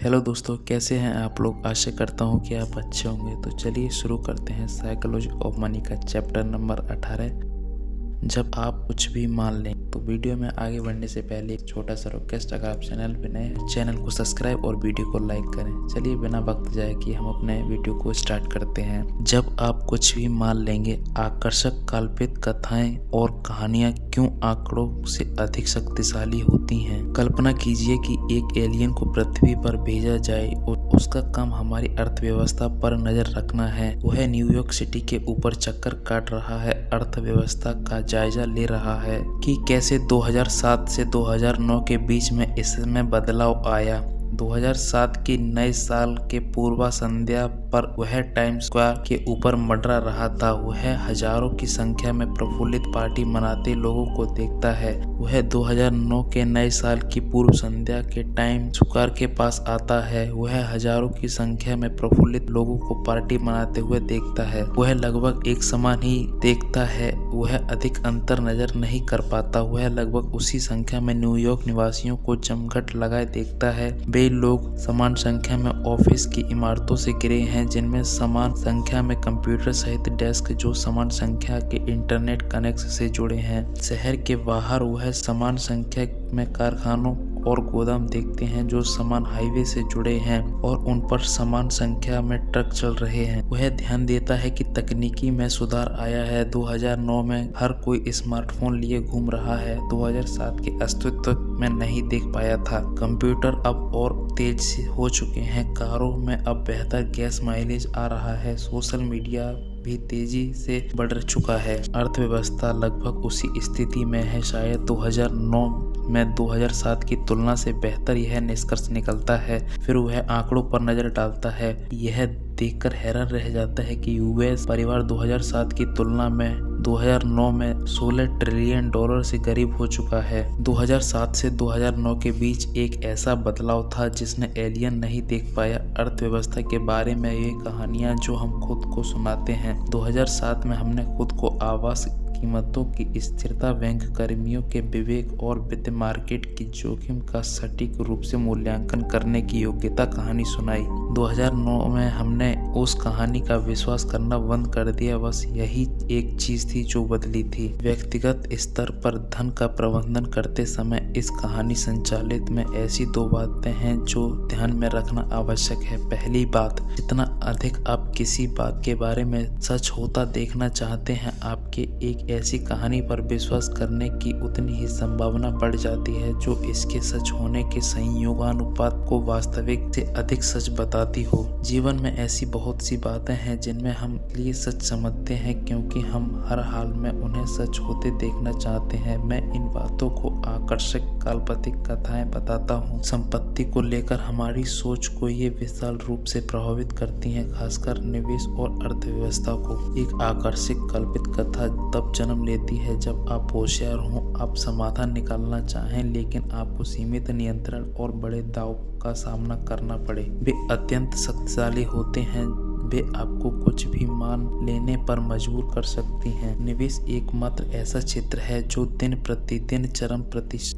Hello दोस्तों, कैसे हैं आप लोग। आशा करता हूं कि आप अच्छे होंगे। तो चलिए शुरू करते हैं साइकोलॉजी ऑफ मनी का चैप्टर नंबर 18, जब आप कुछ भी मान लें। तो वीडियो में आगे बढ़ने से पहले एक छोटा सा रिक्वेस्ट, अगर आप चैनल पे नए हैं चैनल को सब्सक्राइब और वीडियो को लाइक करें। चलिए बिना वक्त जाए कि हम अपने वीडियो को स्टार्ट करते हैं। जब आप कुछ भी मान लेंगे, आकर्षक काल्पनिक कथाएं और कहानियां क्यों आंकड़ों से अधिक शक्तिशाली होती हैं। कल्पना कीजिए कि एक एलियन को पृथ्वी पर भेजा जाए और उसका काम हमारी अर्थव्यवस्था पर नजर रखना है। वह न्यूयॉर्क सिटी के ऊपर चक्कर काट रहा है, अर्थव्यवस्था का जायजा ले रहा है कि कैसे 2007 से 2009 के बीच में इसमें बदलाव आया। 2007 की नए साल के पूर्व संध्या पर वह टाइम्स स्क्वायर के ऊपर मंडरा रहा था। वह हजारों की संख्या में प्रफुल्लित पार्टी मनाते लोगों को देखता है। वह 2009 के नए साल की पूर्व संध्या के टाइम्स स्क्वायर के पास आता है। वह हजारों की संख्या में प्रफुल्लित लोगों को पार्टी मनाते हुए देखता है। वह लगभग एक समान ही देखता है। वह अधिक अंतर नजर नहीं कर पाता। वह लगभग उसी संख्या में न्यूयॉर्क निवासियों को जमघट लगाए देखता है। वे लोग समान संख्या में ऑफिस की इमारतों से गिरे हैं, जिनमें समान संख्या में कंप्यूटर सहित डेस्क जो समान संख्या के इंटरनेट कनेक्शन से जुड़े हैं। शहर के बाहर वह समान संख्या में कारखानों और गोदाम देखते हैं जो समान हाईवे से जुड़े हैं और उन पर समान संख्या में ट्रक चल रहे हैं। वह ध्यान देता है कि तकनीकी में सुधार आया है। 2009 में हर कोई स्मार्टफोन लिए घूम रहा है। 2007 के अस्तित्व में नहीं देख पाया था। कंप्यूटर अब और तेज हो चुके हैं। कारों में अब बेहतर गैस माइलेज आ रहा है। सोशल मीडिया भी तेजी से बढ़ चुका है। अर्थव्यवस्था लगभग उसी स्थिति में है। शायद 2009 में 2007 की तुलना से बेहतर यह निष्कर्ष निकलता है। फिर वह आंकड़ों पर नजर डालता है। यह देखकर हैरान रह जाता है कि यूएस परिवार 2007 की तुलना में 2009 में 16 ट्रिलियन डॉलर से गरीब हो चुका है। 2007 से 2009 के बीच एक ऐसा बदलाव था जिसने एलियन नहीं देख पाया। अर्थव्यवस्था के बारे में ये कहानियां जो हम खुद को सुनाते हैं। 2007 में हमने खुद को आवास कीमतों की स्थिरता, बैंक कर्मियों के विवेक और वित्त मार्केट की जोखिम का सटीक रूप से मूल्यांकन करने की योग्यता कहानी सुनाई। 2009 में हमने उस कहानी का विश्वास करना बंद कर दिया। बस यही एक चीज थी जो बदली थी। व्यक्तिगत स्तर पर धन का प्रबंधन करते समय इस कहानी संचालित में ऐसी दो बातें हैं जो ध्यान में रखना आवश्यक है। पहली बात, जितना अधिक आप किसी बात के बारे में सच होता देखना चाहते हैं, आपके एक ऐसी कहानी पर विश्वास करने की उतनी ही संभावना बढ़ जाती है जो इसके सच होने के संयोगानुपात को वास्तविक से अधिक सच बताती हो। जीवन में ऐसी बहुत सी बातें हैं जिनमें हम लिए सच समझते हैं क्योंकि हम हर हाल में उन्हें सच होते देखना चाहते हैं। मैं इन बातों को आकर्षक काल्पनिक कथाएं बताता हूँ। संपत्ति को लेकर हमारी सोच को ये विशाल रूप से प्रभावित करती हैं, खासकर निवेश और अर्थव्यवस्था को। एक आकर्षक कल्पित कथा तब जन्म लेती है जब आप होशियार हों, आप समाधान निकालना चाहें, लेकिन आपको सीमित नियंत्रण और बड़े दाव का सामना करना पड़े। वे अत्यंत शक्तिशाली होते हैं। वे आपको कुछ भी मान लेने पर मजबूर कर सकती हैं। निवेश एकमात्र ऐसा क्षेत्र है जो दिन प्रतिदिन चरम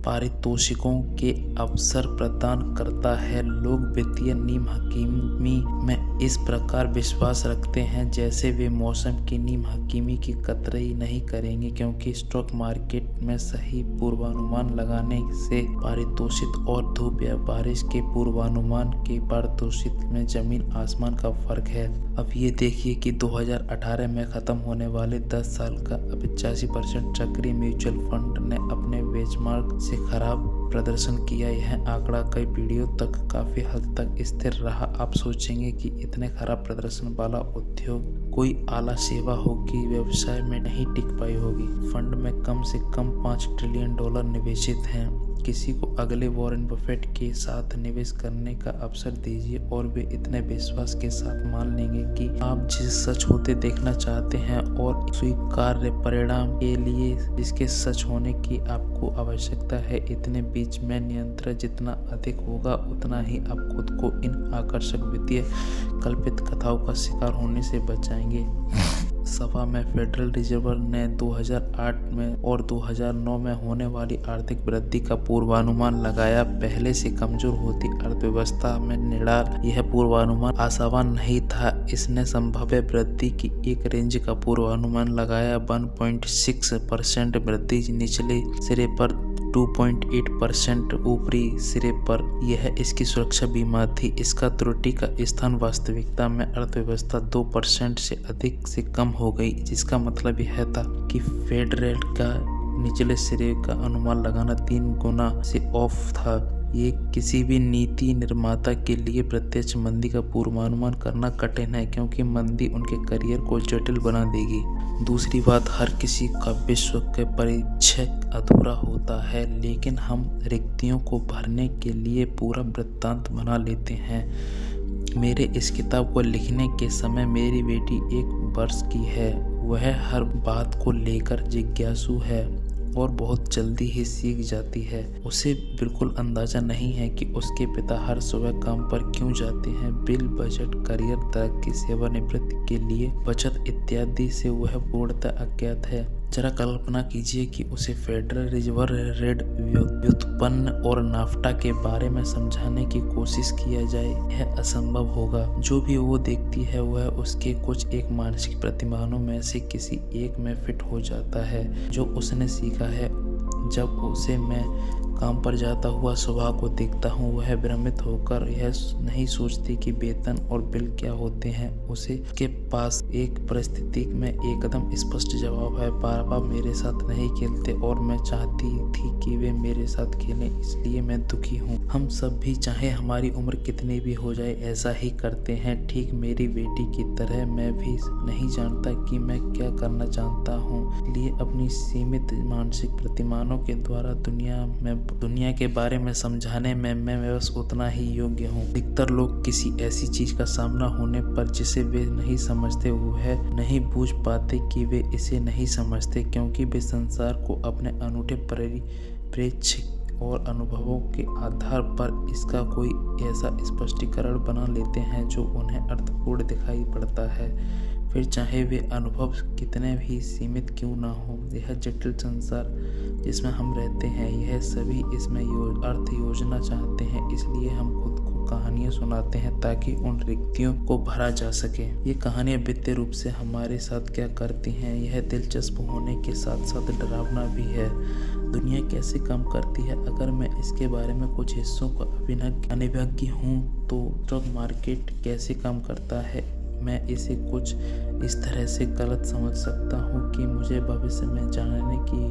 पारितोषिकों के अवसर प्रदान करता है। लोग वित्तीय नीम हकीमी में इस प्रकार विश्वास रखते हैं जैसे वे मौसम की नीम हकीमी की कतई नहीं करेंगे, क्योंकि स्टॉक मार्केट में सही पूर्वानुमान लगाने से पारितोषिक और धूप या बारिश के पूर्वानुमान के पारितोषिक में जमीन आसमान का फर्क है। अब ये देखिए कि 2018 में खत्म होने वाले 10 साल का 85% चक्रीय म्यूचुअल फंड ने अपने बेंचमार्क से खराब प्रदर्शन किया। यह आंकड़ा कई पीढ़ियों तक काफी हद तक स्थिर रहा। आप सोचेंगे कि इतने खराब प्रदर्शन वाला उद्योग कोई आला सेवा होगी, व्यवसाय में नहीं टिक पाई होगी। फंड में कम से कम 5 ट्रिलियन डॉलर निवेशित हैं। किसी को अगले वॉरेन बफेट के साथ निवेश करने का अवसर दीजिए और वे इतने विश्वास के साथ मान लेंगे कि आप जिस सच होते देखना चाहते हैं और स्वीकार्य परिणाम के लिए जिसके सच होने की आपको आवश्यकता है, इतने बीच में नियंत्रण जितना अधिक होगा उतना ही आप खुद को इन आकर्षक वित्तीय कल्पित कथाओं का शिकार होने से बचाएंगे। सभा में फेडरल रिजर्व ने 2008 में और 2009 में होने वाली आर्थिक वृद्धि का पूर्वानुमान लगाया। पहले से कमजोर होती अर्थव्यवस्था में निडार यह पूर्वानुमान आशावान नहीं था। इसने संभाव्य वृद्धि की एक रेंज का पूर्वानुमान लगाया। 1.6% वृद्धि निचले सिरे पर, 2.8% ऊपरी सिरे पर। यह इसकी सुरक्षा बीमा थी। इसका त्रुटि का स्थान वास्तविकता में अर्थव्यवस्था 2% से अधिक से कम हो गई, जिसका मतलब यह था कि फेड रेट का निचले सिरे का अनुमान लगाना 3 गुना से ऑफ था। ये किसी भी नीति निर्माता के लिए प्रत्यक्ष मंदी का पूर्वानुमान करना कठिन है, क्योंकि मंदी उनके करियर को जटिल बना देगी। दूसरी बात, हर किसी का विश्व के परिचय अधूरा होता है, लेकिन हम रिक्तियों को भरने के लिए पूरा वृत्तांत बना लेते हैं। मेरे इस किताब को लिखने के समय मेरी बेटी 1 वर्ष की है। वह हर बात को लेकर जिज्ञासु है और बहुत जल्दी ही सीख जाती है। उसे बिल्कुल अंदाजा नहीं है कि उसके पिता हर सुबह काम पर क्यों जाते हैं। बिल, बजट, करियर, तरक्की, सेवानिवृत्ति के लिए बचत इत्यादि से वह पूर्णतः अज्ञात है। जरा कल्पना कीजिए कि उसे फेडरल रिजर्व रेट, व्युत्पन्न और नाफ्टा के बारे में समझाने की कोशिश किया जाए। यह असंभव होगा। जो भी वो देखती है वह उसके कुछ एक मानसिक प्रतिमानों में से किसी एक में फिट हो जाता है जो उसने सीखा है। जब उसे मैं काम पर जाता हुआ सुबह को देखता हूँ, वह भ्रमित होकर यह नहीं सोचती कि वेतन और बिल क्या होते हैं। उसके पास एक परिस्थिति में एकदम स्पष्ट जवाब है। पापा मेरे साथ नहीं खेलते और मैं चाहती थी कि वे मेरे साथ खेलें, इसलिए मैं दुखी हूँ। हम सब भी, चाहे हमारी उम्र कितनी भी हो जाए, ऐसा ही करते हैं। ठीक मेरी बेटी की तरह मैं भी नहीं जानता कि मैं क्या करना चाहता हूँ, इसलिए अपनी सीमित मानसिक प्रतिमानों के द्वारा दुनिया के बारे में समझाने में मैं बस उतना ही योग्य हूँ। अधिकतर लोग किसी ऐसी चीज का सामना होने पर जिसे वे नहीं समझते, वह नहीं बूझ पाते कि वे इसे नहीं समझते, क्योंकि वे संसार को अपने अनूठे परिप्रेक्ष्य और अनुभवों के आधार पर इसका कोई ऐसा स्पष्टीकरण बना लेते हैं जो उन्हें अर्थपूर्ण दिखाई पड़ता है। फिर चाहे वे अनुभव कितने भी सीमित क्यों ना हो, यह जटिल संसार जिसमें हम रहते हैं, यह सभी इसमें अर्थ योजना चाहते हैं। इसलिए हम खुद को कहानियाँ सुनाते हैं ताकि उन रिक्तियों को भरा जा सके। ये कहानियाँ वित्तीय रूप से हमारे साथ क्या करती हैं, यह दिलचस्प होने के साथ साथ डरावना भी है। दुनिया कैसे काम करती है? अगर मैं इसके बारे में कुछ हिस्सों को अनभिज्ञ हूँ तो स्टॉक मार्केट कैसे काम करता है, मैं इसे कुछ इस तरह से गलत समझ सकता हूँ कि मुझे भविष्य में जानने की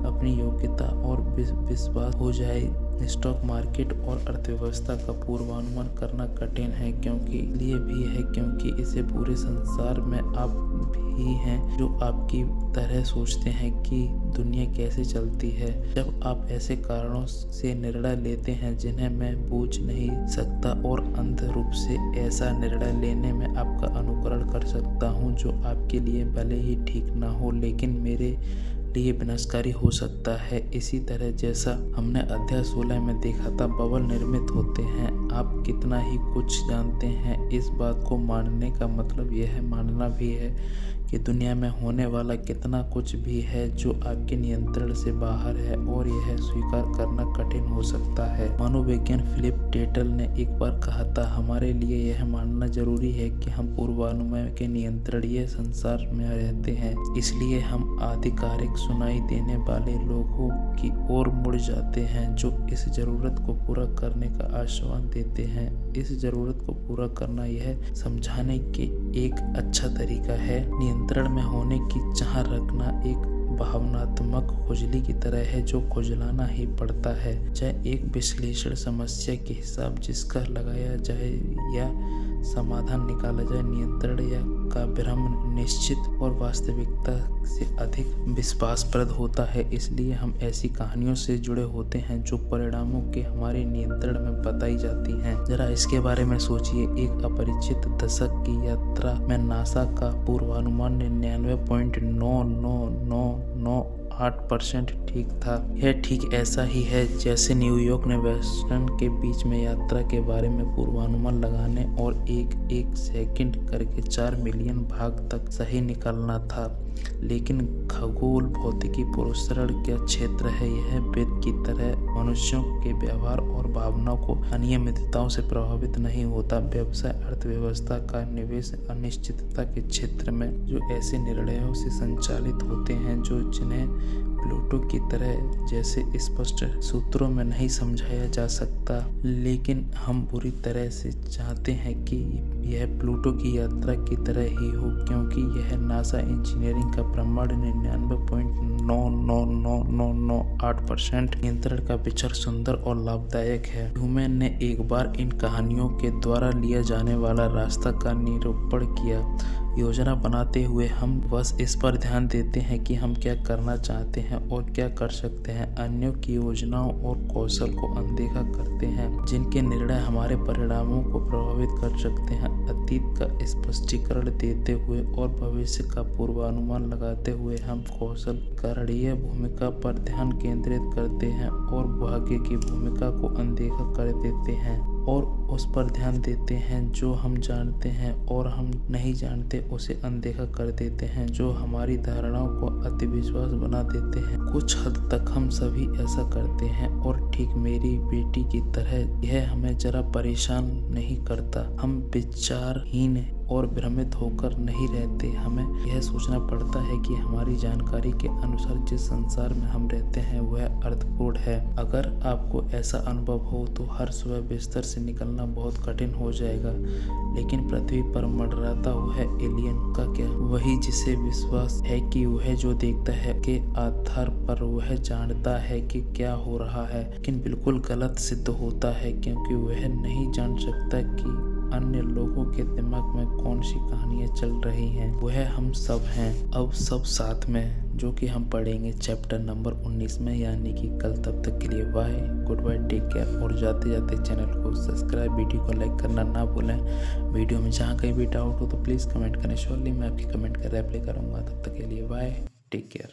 अपनी योग्यता और विश्वास हो जाए। स्टॉक मार्केट और अर्थव्यवस्था का पूर्वानुमान करना कठिन है, क्योंकि इसे पूरे संसार में आप भी हैं जो आपकी तरह सोचते हैं कि दुनिया कैसे चलती है। जब आप ऐसे कारणों से निर्णय लेते हैं जिन्हें मैं बूझ नहीं सकता और अंध रूप से ऐसा निर्णय लेने में आपका अनुकरण कर सकता हूं, जो आपके लिए भले ही ठीक ना हो लेकिन मेरे लिए विनाशकारी हो सकता है। इसी तरह जैसा हमने अध्याय 16 में देखा था, बबल निर्मित होते हैं। आप कितना ही कुछ जानते हैं, इस बात को मानने का मतलब यह मानना भी है कि दुनिया में होने वाला कितना कुछ भी है जो आपके नियंत्रण से बाहर है, और यह स्वीकार करना कठिन हो सकता है। मनोविज्ञान फिलिप टेटल ने एक बार कहा था, हमारे लिए यह मानना जरूरी है कि हम पूर्वानुमान के नियंत्रणीय संसार में रहते हैं, इसलिए हम आधिकारिक सुनाई देने वाले लोगों की ओर मुड़ जाते हैं जो इस जरूरत को पूरा करने का आश्वासन देते हैं। इस जरूरत को पूरा करना यह समझाने के एक अच्छा तरीका है। नियंत्रण में होने की चाह रखना एक भावनात्मक खुजली की तरह है जो खुजलाना ही पड़ता है। चाहे एक विश्लेषण समस्या के हिसाब जिसका लगाया जाए या समाधान निकाला जाए, नियंत्रण या का भ्रम निश्चित और वास्तविकता से अधिक विश्वासप्रद होता है। इसलिए हम ऐसी कहानियों से जुड़े होते हैं जो परिणामों के हमारे नियंत्रण में बताई जाती हैं। जरा इसके बारे में सोचिए, एक अपरिचित दशक की यात्रा में नासा का पूर्वानुमान 99.9999 8% ठीक था। यह ठीक ऐसा ही है जैसे न्यूयॉर्क ने वेस्टर्न के बीच में यात्रा के बारे में पूर्वानुमान लगाने और एक सेकंड करके 4 मिलियन भाग तक सही निकालना था। लेकिन खगोल भौतिकी पुरस्कार का क्षेत्र है। यह वेद की तरह मनुष्यों के व्यवहार और भावनाओं को अनियमितताओं से प्रभावित नहीं होता। व्यवसाय, अर्थव्यवस्था का निवेश अनिश्चितता के क्षेत्र में जो ऐसे निर्णयों से संचालित होते हैं जिन्हें प्लूटो की तरह जैसे स्पष्ट सूत्रों में नहीं समझाया जा सकता, लेकिन हम बुरी तरह से चाहते हैं कि यह प्लूटो की यात्रा की तरह ही हो, क्योंकि यह नासा इंजीनियरिंग का प्रमाण 99.99998% नियंत्रण का विचार सुंदर और लाभदायक है। ह्यूमन ने एक बार इन कहानियों के द्वारा लिया जाने वाला रास्ता का निरूपण किया। योजना बनाते हुए हम बस इस पर ध्यान देते हैं कि हम क्या करना चाहते हैं और क्या कर सकते हैं। अन्यों की योजनाओं और कौशल को अनदेखा करते हैं जिनके निर्णय हमारे परिणामों को प्रभावित कर सकते हैं। अतीत का स्पष्टीकरण देते हुए और भविष्य का पूर्वानुमान लगाते हुए हम कौशल कारणीय भूमिका पर ध्यान केंद्रित करते हैं और भाग्य की भूमिका को अनदेखा कर देते हैं और उस पर ध्यान देते हैं जो हम जानते हैं और हम नहीं जानते उसे अनदेखा कर देते हैं, जो हमारी धारणाओं को अतिविश्वास बना देते हैं। कुछ हद तक हम सभी ऐसा करते हैं और ठीक मेरी बेटी की तरह यह हमें जरा परेशान नहीं करता। हम विचारहीन और भ्रमित होकर नहीं रहते। हमें यह सोचना पड़ता है कि हमारी जानकारी के अनुसार जिस संसार में हम रहते हैं वह अर्थपूर्ण है। अगर आपको ऐसा अनुभव हो तो हर सुबह बिस्तर से निकलना बहुत कठिन हो जाएगा। लेकिन पृथ्वी पर मंडराता हुआ एलियन का क्या? वही जिसे विश्वास है कि वह जो देखता है के आधार पर वह जानता है कि क्या हो रहा है, लेकिन बिल्कुल गलत सिद्ध होता है क्योंकि वह नहीं जान सकता कि अन्य लोगों के दिमाग में कौन सी कहानियां चल रही हैं। वह हम सब हैं, अब सब साथ में, जो कि हम पढ़ेंगे चैप्टर नंबर 19 में, यानी कि कल। तब तक के लिए bye, good bye, take care. और जाते जाते चैनल को सब्सक्राइब, वीडियो को लाइक करना ना भूलें। वीडियो में जहाँ कहीं भी डाउट हो तो प्लीज़ कमेंट करें, श्योरली मैं आपकी कमेंट का रिप्लाई करूँगा। तब तक के लिए बाय, टेक केयर।